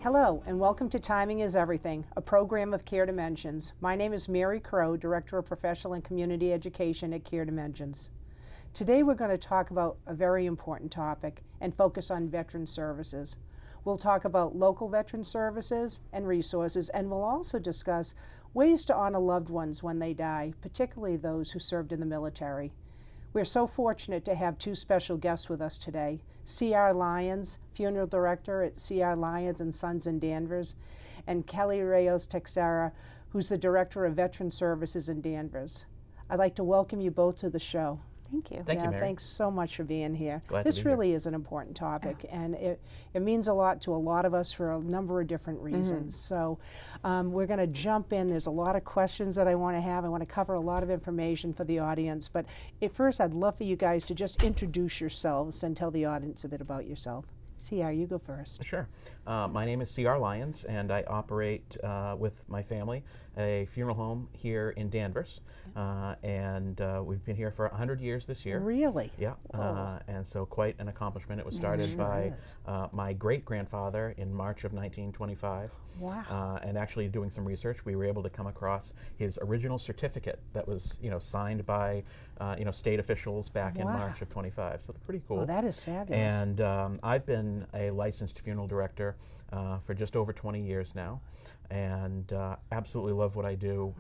Hello, and welcome to Timing is Everything, a program of Care Dimensions. My name is Mary Crowe, Director of Professional and Community Education at Care Dimensions. Today we're going to talk about a very important topic and focus on veteran services. We'll talk about local veteran services and resources, and we'll also discuss ways to honor loved ones when they die, particularly those who served in the military. We're so fortunate to have two special guests with us today. C.R. Lyons, Funeral Director at C.R. Lyons Sons in Danvers, and Kelley Rayos-Teixeira, who's the Director of Veteran Services in Danvers. I'd like to welcome you both to the show. Thank you. Thank you, Mary. Thanks so much for being here. Glad to this be really here. is an important topic, and it means a lot to a lot of us for a number of different reasons. So we're going to jump in. There's a lot of questions that I want to have. I want to cover a lot of information for the audience, but at first I'd love for you guys to just introduce yourselves and tell the audience a bit about yourself. C.R., you go first. Sure. My name is C.R. Lyons, and I operate with my family a funeral home here in Danvers. And we've been here for 100 years this year. Really? Yeah. And so quite an accomplishment. It was started by my great-grandfather in March of 1925. Wow. And actually doing some research, we were able to come across his original certificate that was, signed by, state officials back in March of 25. So pretty cool. Oh, that is fabulous. And I've been a licensed funeral director for just over 20 years now, and absolutely love what I do.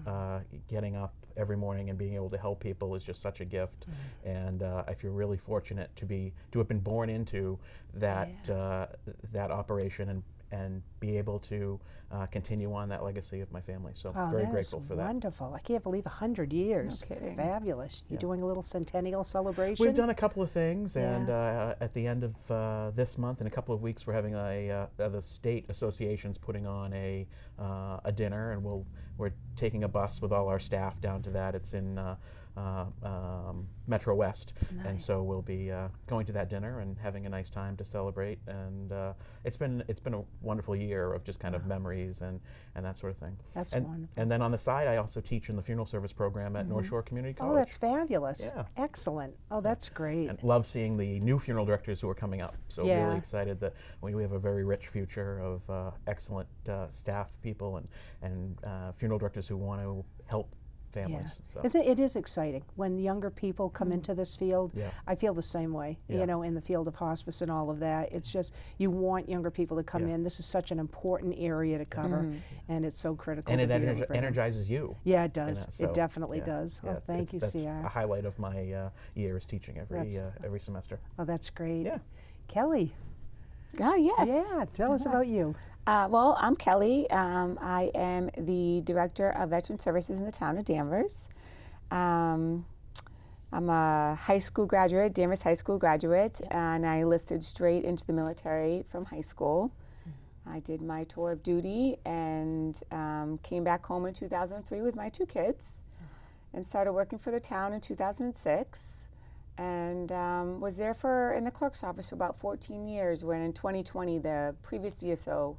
Getting up every morning and being able to help people is just such a gift, and I feel really fortunate to have been born into that that operation and be able to continue on that legacy of my family. So very grateful for that. Wonderful. I can't believe 100 years. No kidding. Fabulous. You're doing a little centennial celebration? We've done a couple of things, and at the end of this month, in a couple of weeks, we're having the state association's putting on a dinner, and we're taking a bus with all our staff down to that. It's in Metro West, and so we'll be going to that dinner and having a nice time to celebrate. And it's been a wonderful year of just kind of memories and that sort of thing. That's wonderful. And then on the side, I also teach in the funeral service program at North Shore Community College. Oh, that's fabulous. Yeah. Excellent. Oh, that's great. And love seeing the new funeral directors who are coming up. So really excited that we have a very rich future of excellent staff people and funeral directors who want to help families. So. It is exciting when younger people come into this field. I feel the same way, in the field of hospice and all of that. It's just, you want younger people to come in. This is such an important area to cover, and it's so critical. And it energizes you. Yeah, it does. So it definitely does. Oh, thank you, that's C.R. a highlight of my year is teaching every semester. Oh, that's great. Yeah. Kelley. Oh, yes. Yeah, tell us about you. Well, I'm Kelley. I am the Director of Veteran Services in the town of Danvers. I'm a high school graduate, Danvers High School graduate, and I enlisted straight into the military from high school. I did my tour of duty and came back home in 2003 with my two kids and started working for the town in 2006. And was there in the clerk's office for about 14 years when in 2020 the previous VSO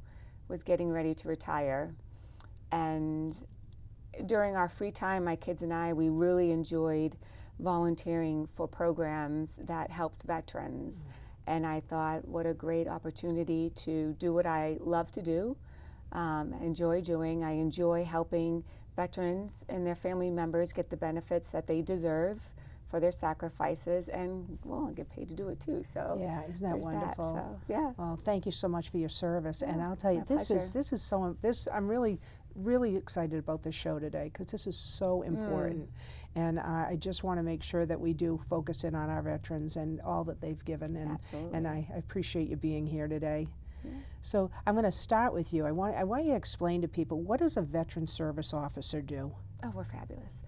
was getting ready to retire. And during our free time, my kids and I, we really enjoyed volunteering for programs that helped veterans. And I thought, what a great opportunity to do what I love to do, enjoy doing. I enjoy helping veterans and their family members get the benefits that they deserve for their sacrifices, and I get paid to do it too. So yeah, isn't that wonderful? So, yeah. Well, thank you so much for your service, and I'll tell you, this is I'm really excited about this show today because this is so important, and I just want to make sure that we do focus in on our veterans and all that they've given, and Absolutely. And I appreciate you being here today. Yeah. So I'm going to start with you. I want you to explain to people, what does a veteran service officer do? Oh, we're fabulous.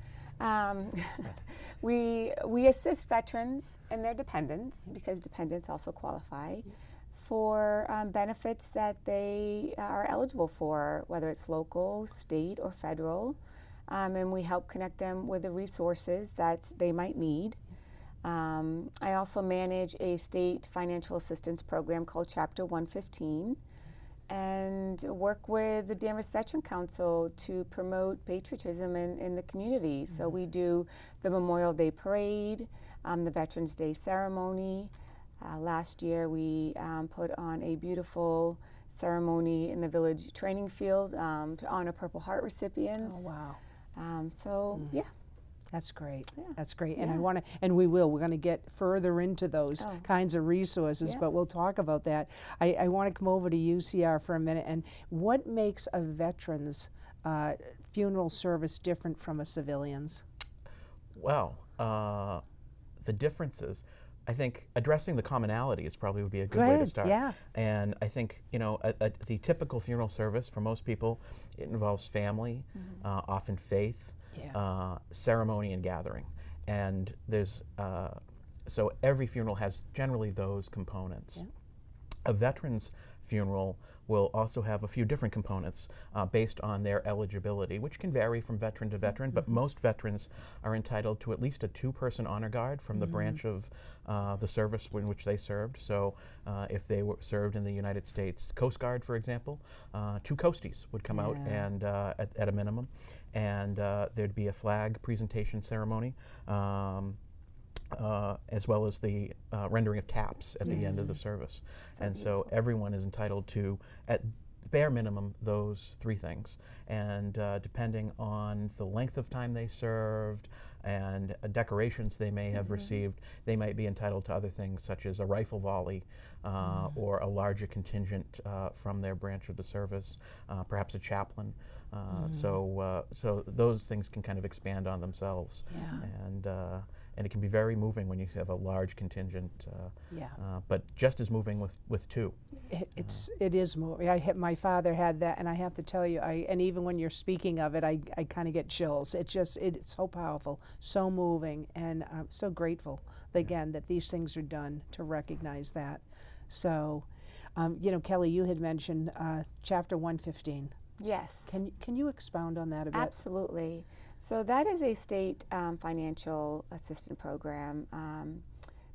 We assist veterans and their dependents, because dependents also qualify, for benefits that they are eligible for, whether it's local, state, or federal, and we help connect them with the resources that they might need. I also manage a state financial assistance program called Chapter 115, and work with the Danvers Veteran Council to promote patriotism in the community. So we do the Memorial Day Parade, the Veterans Day Ceremony. Last year we put on a beautiful ceremony in the village training field to honor Purple Heart recipients. Oh, wow. Yeah. That's great. Yeah. That's great. And Yeah. we're going to get further into those kinds of resources, Yeah. but we'll talk about that. I want to come over to you, C.R., for a minute. And what makes a veteran's funeral service different from a civilian's? Well, the differences, I think addressing the commonalities probably would be a good way to start. Yeah. And I think, the typical funeral service for most people, it involves family, often faith, ceremony and gathering. And there's, so every funeral has generally those components. Yeah. A veteran's funeral will also have a few different components based on their eligibility, which can vary from veteran to veteran, but most veterans are entitled to at least a 2-person honor guard from the branch of the service in which they served. So if they were served in the United States Coast Guard, for example, 2 Coasties would come out and at a minimum, and there'd be a flag presentation ceremony, as well as the rendering of taps at the end of the service. And so everyone is entitled to, at bare minimum, those 3 things. And depending on the length of time they served and decorations they may have received, they might be entitled to other things such as a rifle volley or a larger contingent from their branch of the service, perhaps a chaplain. So those things can kind of expand on themselves. And it can be very moving when you have a large contingent, but just as moving with 2. It is moving. My father had that, and I have to tell you, and even when you're speaking of it, I kind of get chills. It's so powerful, so moving, and I'm so grateful again that these things are done to recognize that. So, Kelly, you had mentioned Chapter 115. Yes. Can you expound on that a bit? Absolutely. So that is a state financial assistance program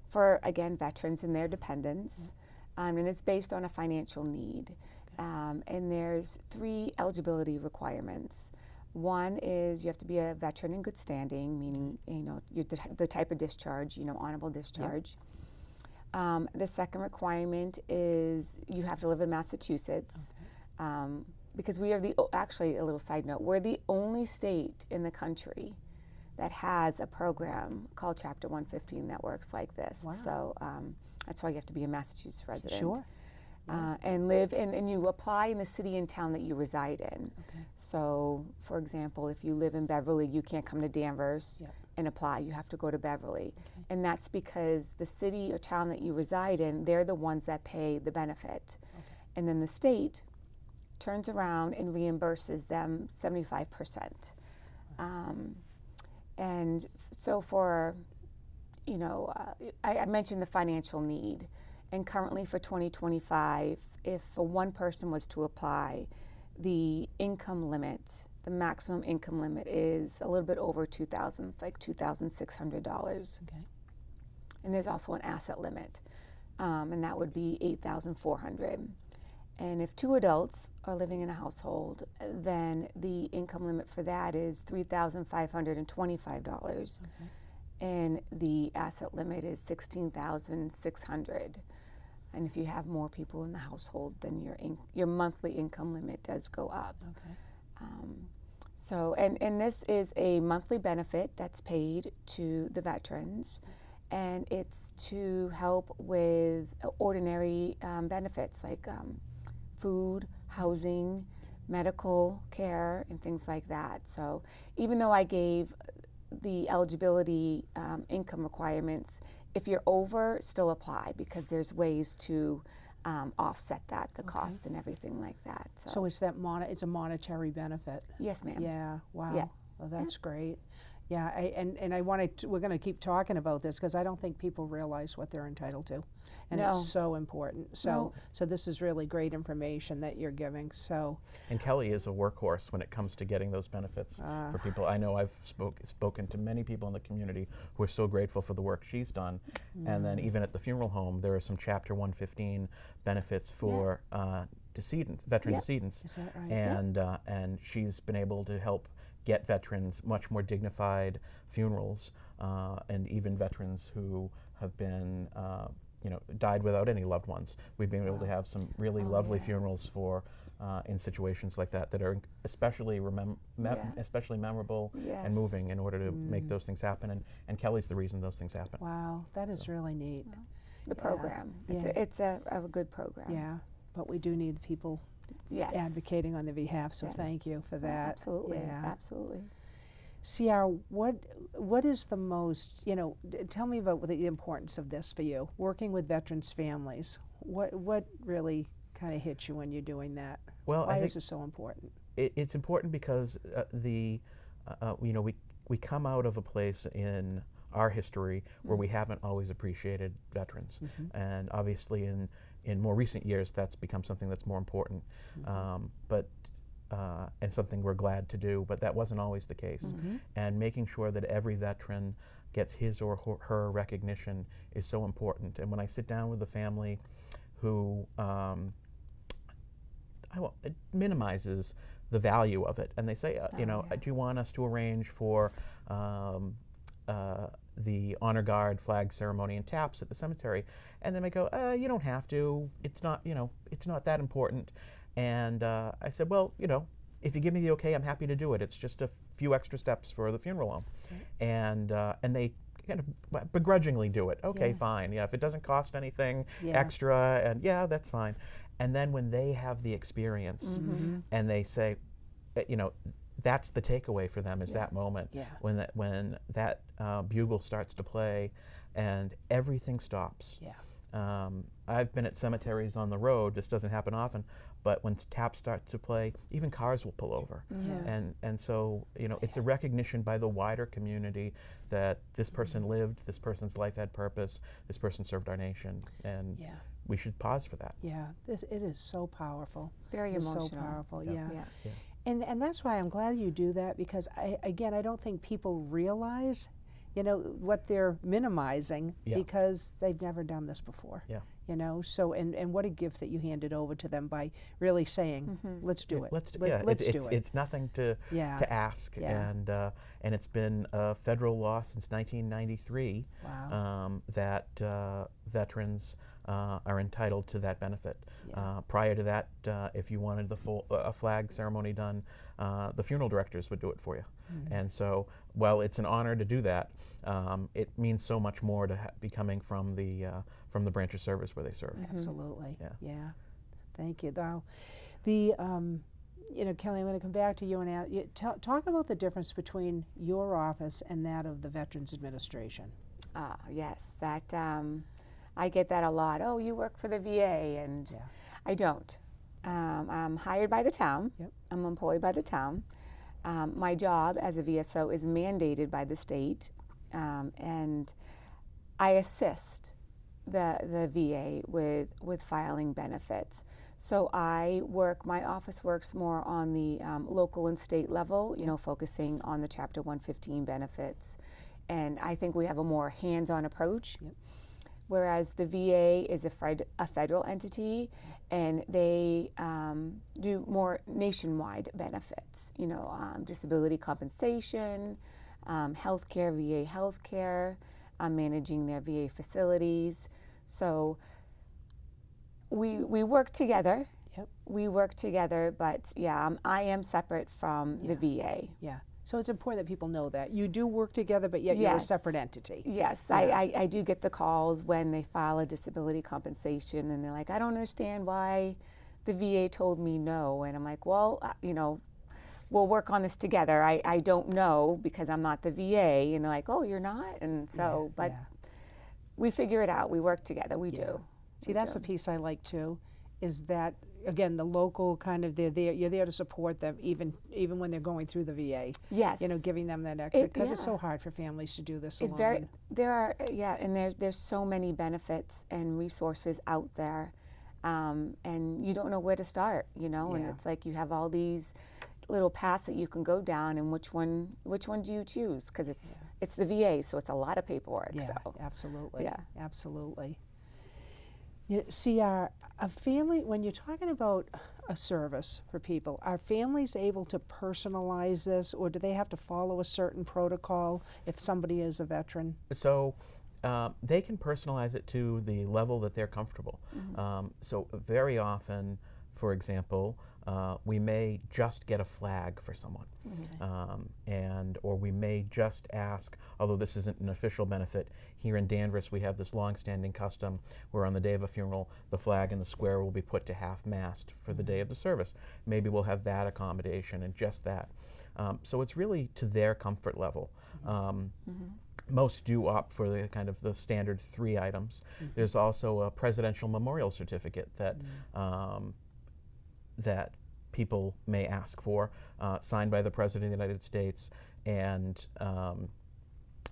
for, again, veterans and their dependents, and it's based on a financial need. And there's 3 eligibility requirements. One is you have to be a veteran in good standing, meaning you're the type of discharge, honorable discharge. The second requirement is you have to live in Massachusetts. Because we are actually, a little side note, we're the only state in the country that has a program called Chapter 115 that works like this. Wow. So that's why you have to be a Massachusetts resident. Sure. And live and you apply in the city and town that you reside in. Okay. So, for example, if you live in Beverly, you can't come to Danvers and apply. You have to go to Beverly. Okay. And that's because the city or town that you reside in, they're the ones that pay the benefit. Okay. And then the state turns around and reimburses them 75%. And so for, I mentioned the financial need. And currently for 2025, if one person was to apply, the income limit, the maximum income limit is a little bit over $2,000. It's like $2,600. Okay. And there's also an asset limit, and that would be $8,400. And if 2 adults are living in a household, then the income limit for that is $3,525. Okay. And the asset limit is $16,600. And if you have more people in the household, then your monthly income limit does go up. Okay. So, and this is a monthly benefit that's paid to the veterans, and it's to help with ordinary benefits like food, housing, medical care, and things like that. So even though I gave the eligibility income requirements, if you're over, still apply, because there's ways to offset that, the cost and everything like that. So it's it's a monetary benefit? Yes, ma'am. Yeah, wow. Yeah. Well, that's great. Yeah, and we're going to keep talking about this because I don't think people realize what they're entitled to, and it's so important. So this is really great information that you're giving. So, and Kelly is a workhorse when it comes to getting those benefits for people. I know I've spoken to many people in the community who are so grateful for the work she's done, and then even at the funeral home, there are some Chapter 115 benefits for veteran decedents. Is that right? And she's been able to help get veterans much more dignified funerals, and even veterans who have been died without any loved ones. We've been able to have some really lovely funerals for in situations like that are especially especially memorable and moving in order to make those things happen. And Kelly's the reason those things happen. Wow, that is really neat. Well, the program, it's a good program. Yeah, but we do need people advocating on their behalf, so thank you for that. Absolutely, absolutely. C.R., what is the most, tell me about the importance of this for you, working with veterans' families. What really kind of hits you when you're doing that? Well, why is it so important? It's important because we come out of a place in our history where we haven't always appreciated veterans, and obviously in more recent years that's become something that's more important, and something we're glad to do, but that wasn't always the case. And making sure that every veteran gets his or her recognition is so important. And when I sit down with the family who it minimizes the value of it, and they say, do you want us to arrange for the honor guard flag ceremony and taps at the cemetery? And then I go, you don't have to. It's not, it's not that important. And I said, well, if you give me the okay, I'm happy to do it. It's just a few extra steps for the funeral home. And they kind of begrudgingly do it. Okay, fine. Yeah, if it doesn't cost anything extra, and that's fine. And then when they have the experience and they say, that's the takeaway for them is that moment when that bugle starts to play and everything stops. I've been at cemeteries on the road. This doesn't happen often, but when taps start to play, even cars will pull over. And so it's a recognition by the wider community that this person lived, this person's life had purpose, this person served our nation, and we should pause for that. It is so powerful. Very emotional. So powerful. And that's why I'm glad you do that, because I don't think people realize what they're minimizing because they've never done this before. So and what a gift that you handed over to them by really saying, let's do it. Let's do it. It's nothing to ask, and it's been a federal law since 1993 that veterans are entitled to that benefit. Prior to that, if you wanted a flag ceremony done, the funeral directors would do it for you. And so, while it's an honor to do that, it means so much more to be coming from the branch of service where they serve. Absolutely. Thank you. Now, Kelly, I'm going to come back to you and talk about the difference between your office and that of the Veterans Administration. Yes, that I get that a lot. Oh, you work for the VA, and I don't. I'm hired by the town. I'm employed by the town. My job as a VSO is mandated by the state, and I assist the VA with filing benefits. So my office works more on the local and state level, focusing on the Chapter 115 benefits. And I think we have a more hands-on approach. Whereas the VA is a federal entity, and they do more nationwide benefits, disability compensation, healthcare, VA healthcare, managing their VA facilities. So we work together. We work together, but I am separate from the VA. So it's important that people know that. You do work together, but yet you're a separate entity. Yes, I do get the calls when they file a disability compensation, and they're like, I don't understand why the VA told me no. And I'm like, well, we'll work on this together. I don't know because I'm not the VA. And they're like, oh, you're not? And so, we figure it out. We work together. We do. See, that's the piece I like too, is that, again, the local kind of, you're there to support them even when they're going through the VA. Yes. Giving them that extra, because it's so hard for families to do this alone. And there's so many benefits and resources out there, and you don't know where to start, and it's like you have all these little paths that you can go down, and which one do you choose? Because it's the VA, so it's a lot of paperwork. Absolutely. Absolutely. C.R., a family, when you're talking about a service for people, are families able to personalize this, or do they have to follow a certain protocol if somebody is a veteran? So They can personalize it to the level that they're comfortable. So very often, for example, we may just get a flag for someone, or we may just ask, although this isn't an official benefit, here in Danvers we have this long-standing custom where on the day of a funeral the flag in the square will be put to half-mast for the day of the service. Maybe we'll have that accommodation and just that. So it's really to their comfort level. Most do opt for the kind of the standard 3 items. There's also a presidential memorial certificate that that people may ask for, signed by the President of the United States, and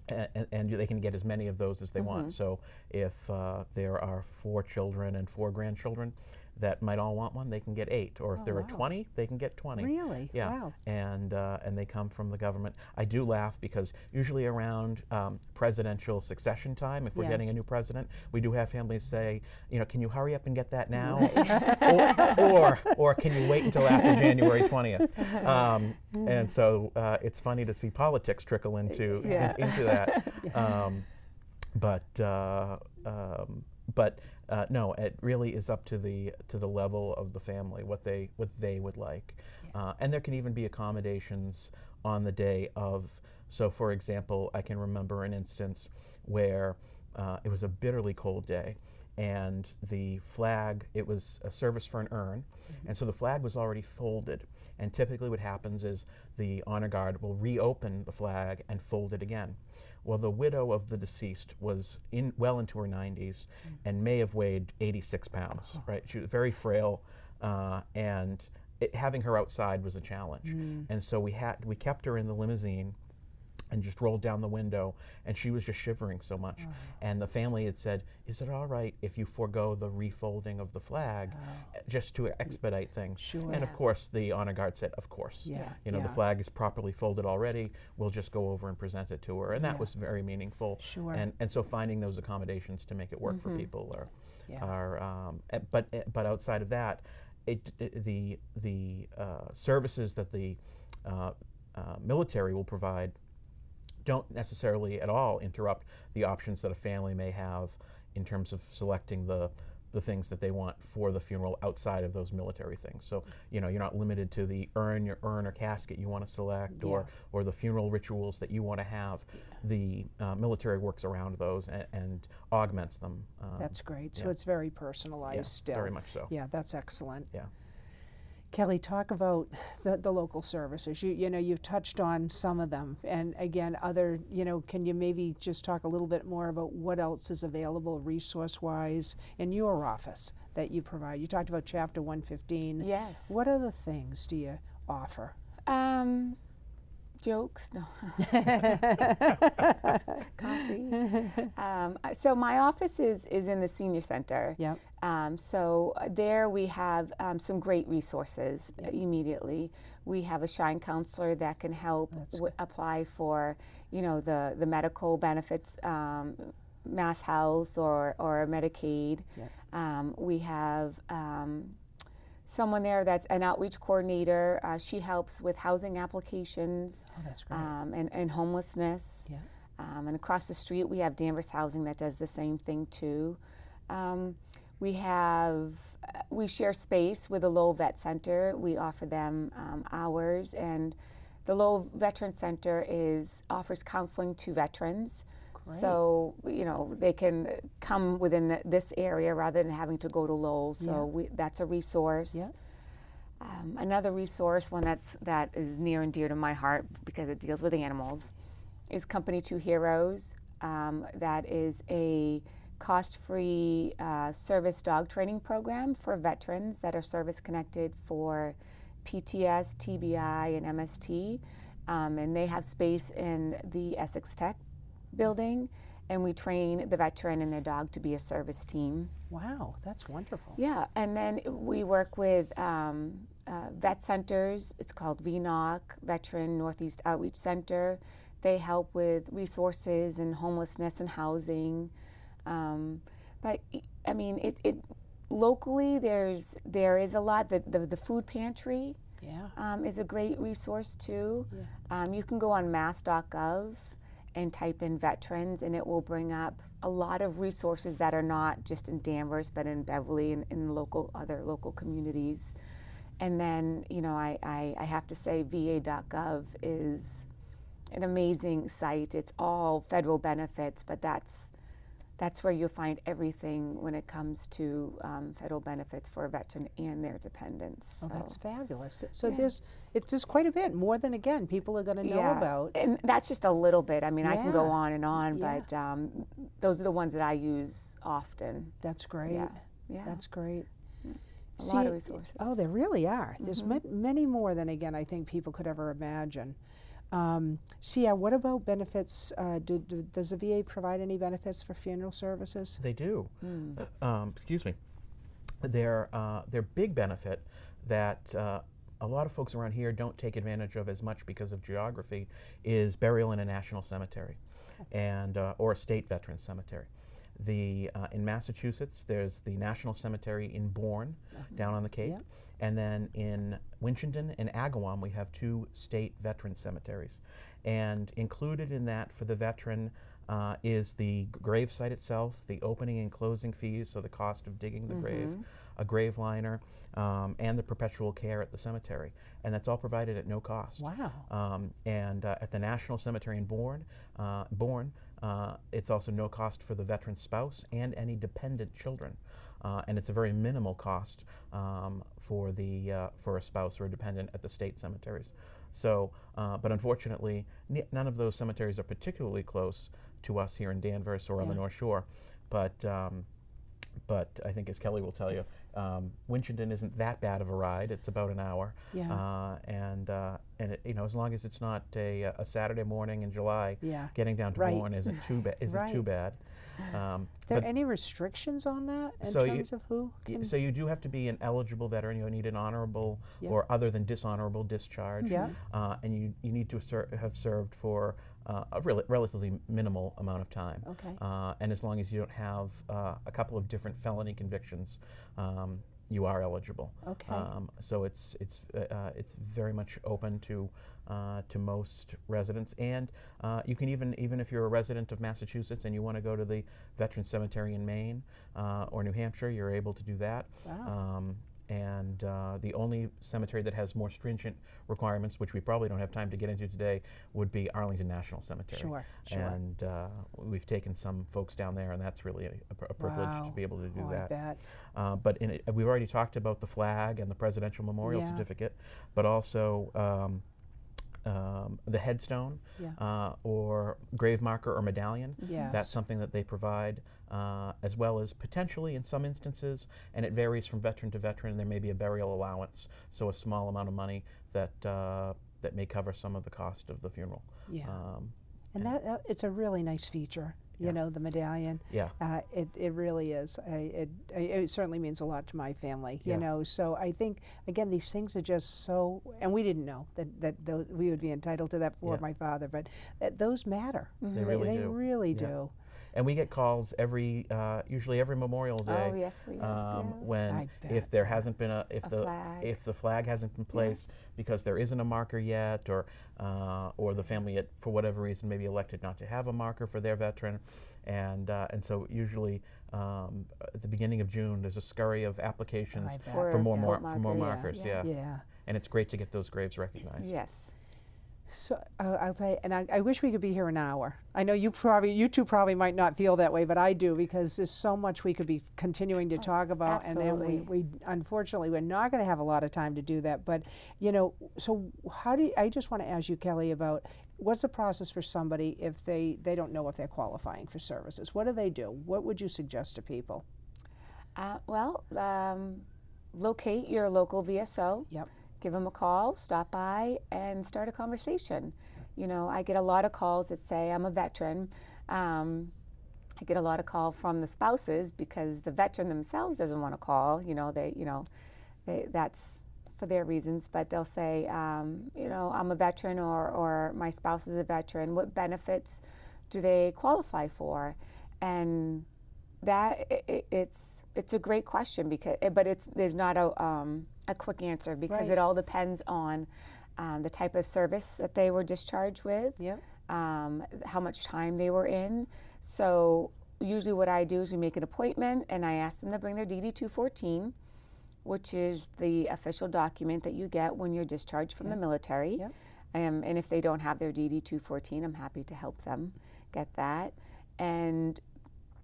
they can get as many of those as they want. So if there are 4 children and 4 grandchildren that might all want one, they can get 8. Or if there are 20, they can get 20. Really? Yeah. Wow. And they come from the government. I do laugh because usually around presidential succession time, if we're getting a new president, we do have families say, you know, can you hurry up and get that now? or can you wait until after January 20th? And so it's funny to see politics trickle into that. No, it really is up to the level of the family, what they would like, and there can even be accommodations on the day of. So, for example, I can remember an instance where it was a bitterly cold day, and the flag, it was a service for an urn, and so the flag was already folded. And typically, what happens is the honor guard will reopen the flag and fold it again. Well, the widow of the deceased was well into her 90s and may have weighed 86 pounds, right? She was very frail, and having her outside was a challenge. And so we kept her in the limousine and just rolled down the window, and she was just shivering so much. And the family had said, is it all right if you forego the refolding of the flag just to expedite things? And of course the honor guard said, of course. You know, the flag is properly folded already, we'll just go over and present it to her. And that was very meaningful. And so finding those accommodations to make it work for people but outside of that, the services that the military will provide don't necessarily at all interrupt the options that a family may have in terms of selecting the things that they want for the funeral outside of those military things. So, you know, you're not limited to the urn or casket you want to select, or the funeral rituals that you want to have. The military works around those and augments them. That's great. So it's very personalized still. Very much so. Yeah, that's excellent. Yeah. Kelly, talk about the local services. You know, you've touched on some of them, and again, can you maybe just talk a little bit more about what else is available resource-wise in your office that you provide? You talked about Chapter 115. Yes. What other things do you offer? Jokes, no. Coffee. So my office is in the senior center. Yep. So there we have some great resources immediately. We have a Shine counselor that can help apply for, you know, the medical benefits, Mass Health or Medicaid. Yep. We have someone there that's an outreach coordinator. She helps with housing applications. Oh, that's great. And homelessness. Yeah. And across the street we have Danvers Housing that does the same thing too. We share space with the Lowell Vet Center. We offer them hours, and the Lowell Veteran Center offers counseling to veterans. Great. So, you know, they can come within this area rather than having to go to Lowell. So that's a resource. Yeah. Another resource, one that is near and dear to my heart because it deals with animals, is Company 2 Heroes. That is a cost-free service dog training program for veterans that are service-connected for PTS, TBI, and MST. And they have space in the Essex Tech building, and we train the veteran and their dog to be a service team. Wow, that's wonderful. Yeah, and then we work with vet centers. It's called VNOC, Veteran Northeast Outreach Center. They help with resources and homelessness and housing. But I mean, locally there is a lot. The food pantry is a great resource too. Yeah. You can go on mass.gov and type in veterans, and it will bring up a lot of resources that are not just in Danvers, but in Beverly and in other local communities. And then, you know, I have to say va.gov is an amazing site. It's all federal benefits, but that's where you'll find everything when it comes to federal benefits for a veteran and their dependents. Oh, So, that's fabulous. So yeah. it's just quite a bit, more than, again, people are going to know yeah. about. And that's just a little bit. I mean, I can go Yeah. on and on, Yeah. but those are the ones that I use often. That's great. Yeah. Yeah. That's great. A lot of resources. Oh, there really are. There's many more than, again, I think people could ever imagine. C.R., what about benefits? Does the VA provide any benefits for funeral services? They do. Excuse me. Their big benefit that a lot of folks around here don't take advantage of as much because of geography is burial in a national cemetery, and or a state veterans cemetery. In Massachusetts, there's the National Cemetery in Bourne, down on the Cape, and then in Winchendon and Agawam, we have 2 state veteran cemeteries. And included in that for the veteran is the grave site itself, the opening and closing fees, so the cost of digging the grave, a grave liner, and the perpetual care at the cemetery. And that's all provided at no cost. Wow. And at the National Cemetery in Bourne, it's also no cost for the veteran's spouse and any dependent children. And it's a very minimal cost for a spouse or a dependent at the state cemeteries. So, but unfortunately, none of those cemeteries are particularly close to us here in Danvers or on the North Shore. But I think, as Kelly will tell you, Winchendon isn't that bad of a ride. It's about an hour. Yeah. And it, you know, as long as it's not a Saturday morning in July, Yeah. getting down to Right. Bourne isn't too bad. Are there any restrictions on that in terms of who can? So you do have to be an eligible veteran. You need an honorable Yep. or other than dishonorable discharge. Yeah. And you need to have served for a relatively minimal amount of time. Okay. And as long as you don't have a couple of different felony convictions, you are eligible. Okay. So it's very much open to most residents, and you can even if you're a resident of Massachusetts and you want to go to the Veterans Cemetery in Maine or New Hampshire, you're able to do that. Wow. And the only cemetery that has more stringent requirements, which we probably don't have time to get into today, would be Arlington National Cemetery. Sure. And we've taken some folks down there, and that's really a privilege to be able to do that. I bet. But we've already talked about the flag and the Presidential Memorial Certificate, but also the headstone or grave marker or medallion. Yes. That's something that they provide, as well as potentially in some instances, and it varies from veteran to veteran, there may be a burial allowance, so a small amount of money that may cover some of the cost of the funeral. Yeah. And that it's a really nice feature. You know, the medallion. Yeah. It really is. It certainly means a lot to my family. You Yeah. know, so I think again these things are just so, and we didn't know that we would be entitled to that for my father, but those matter. They really do. Really do. And we get calls usually every Memorial Day. Oh, yes, we do. When I if there hasn't been flag. if the flag hasn't been placed because there isn't a marker yet, or the family for whatever reason maybe elected not to have a marker for their veteran, and so usually at the beginning of June there's a scurry of applications I bet. for more markers. markers. Yeah. And it's great to get those graves recognized. Yes. So I'll tell you, and I wish we could be here an hour. I know you two probably might not feel that way, but I do, because there's so much we could be continuing to talk about, absolutely. and we unfortunately we're not going to have a lot of time to do that. But you know, so I just want to ask you, Kelly, about what's the process for somebody if they don't know if they're qualifying for services? What do they do? What would you suggest to people? Locate your local VSO. Yep. Give them a call, stop by, and start a conversation. You know, I get a lot of calls that say I'm a veteran. I get a lot of calls from the spouses because the veteran themselves doesn't want to call. You know, that's for their reasons, but they'll say, you know, I'm a veteran, or my spouse is a veteran. What benefits do they qualify for? And that it's a great question, but there's not a quick answer, because it all depends on the type of service that they were discharged with. Yep. how much time they were in. So usually what I do is we make an appointment and I ask them to bring their DD-214, which is the official document that you get when you're discharged from the military. Yep. And if they don't have their DD-214, I'm happy to help them get that. And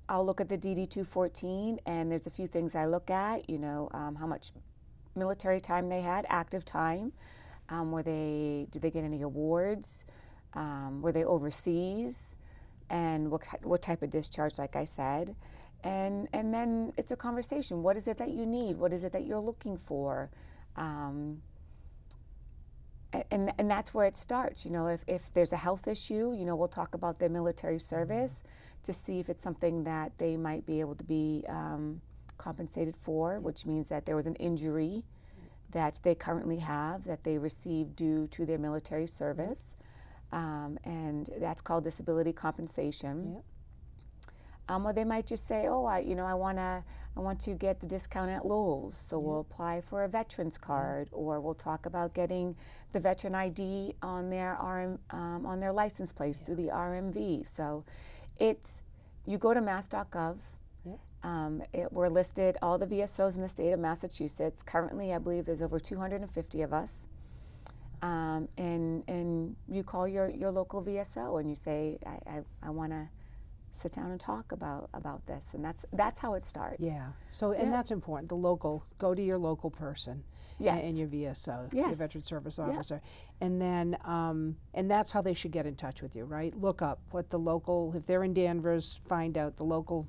I'll look at the DD-214, and there's a few things I look at, how much military time they had, active time. Did they get any awards? Were they overseas? And what type of discharge, like I said. And then it's a conversation. What is it that you need? What is it that you're looking for? And that's where it starts. If there's a health issue, we'll talk about their military service to see if it's something that they might be able to be compensated for, which means that there was an injury that they currently have that they received due to their military service. And that's called disability compensation. Yep. Or they might just say, oh, I want to get the discount at Lowe's, so we'll apply for a veterans card, or we'll talk about getting the veteran ID on their on their license plates through the RMV. So you go to mass.gov. We're listed, all the VSOs in the state of Massachusetts. Currently, I believe there's over 250 of us. And you call your local VSO and you say, I want to sit down and talk about this, and that's how it starts. Yeah. So and that's important. Go to your local person. Yes. And your VSO, Yes. your Veteran Service Officer, and then and that's how they should get in touch with you, right? Look up what the local, if they're in Danvers, find out the local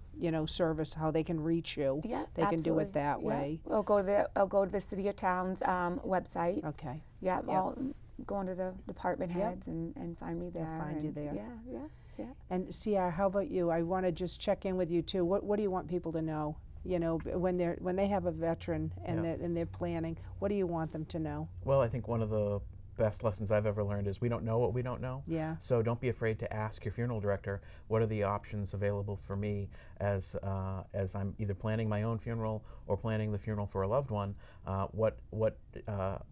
service, how they can reach you. Yeah, they can do it that way. I'll go to the city or town's website. Okay. Yeah. I'll go under the department heads and find me there. They'll find you there. Yeah. And C.R., how about you? I want to just check in with you too. What do you want people to know? When they have a veteran and they're planning, what do you want them to know? Well, I think one of the best lessons I've ever learned is we don't know what we don't know. Yeah. So don't be afraid to ask your funeral director, what are the options available for me as I'm either planning my own funeral or planning the funeral for a loved one, what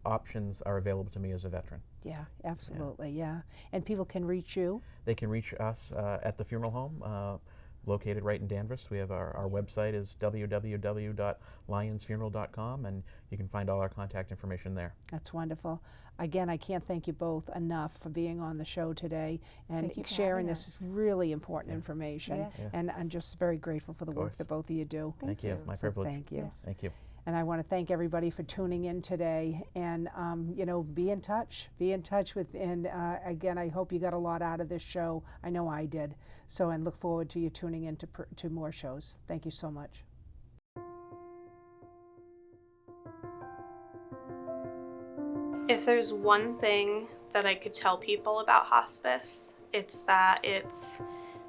options are available to me as a veteran. Yeah, absolutely, yeah. And people can reach you? They can reach us at the funeral home, located right in Danvers. We have our website is www.lyonsfuneral.com, and you can find all our contact information there. That's wonderful. Again, I can't thank you both enough for being on the show today and sharing this really important information. Yes. Yeah. And I'm just very grateful for the work that both of you do. Thank you. My privilege. Thank you. Yes. Thank you. And I want to thank everybody for tuning in today. And be in touch. Be in touch with. And again, I hope you got a lot out of this show. I know I did. So, and look forward to you tuning in to more shows. Thank you so much. If there's one thing that I could tell people about hospice, it's that it's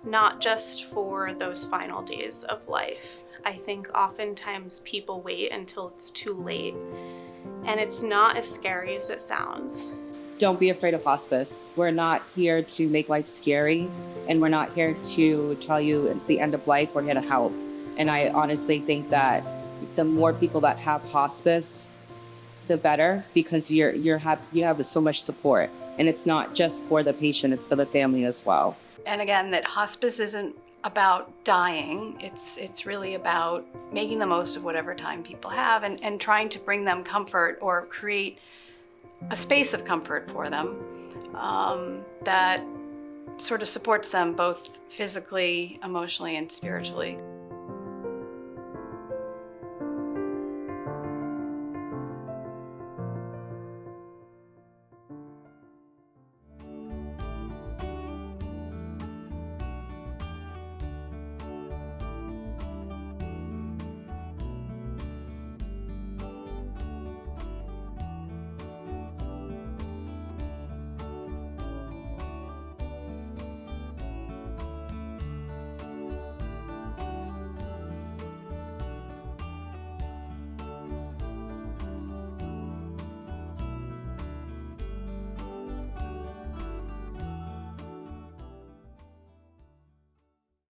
not just for those final days of life. I think oftentimes people wait until it's too late, and it's not as scary as it sounds. Don't be afraid of hospice. We're not here to make life scary, and we're not here to tell you it's the end of life. We're here to help. And I honestly think that the more people that have hospice, the better, because you have so much support, and it's not just for the patient, it's for the family as well. And again, that hospice isn't about dying. It's really about making the most of whatever time people have and trying to bring them comfort or create a space of comfort for them that sort of supports them both physically, emotionally, and spiritually.